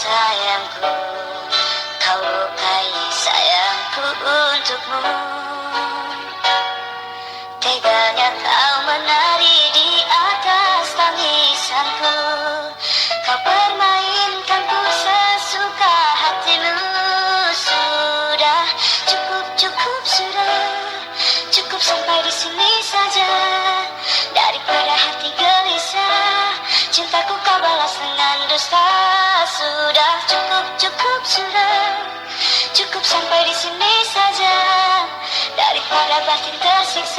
sayangku, kau lukai sayangku untukmu. Teganya kau menari di atas tangisanku, kau permainkanku sesuka hatimu. Sudah, cukup, cukup sudah, cukup sampai di sini saja. Daripada hati gelisah, cintaku kau balas dengan dusta. Sudah, cukup, cukup sudah, cukup sampai di sini saja. Daripada batin tersiksa,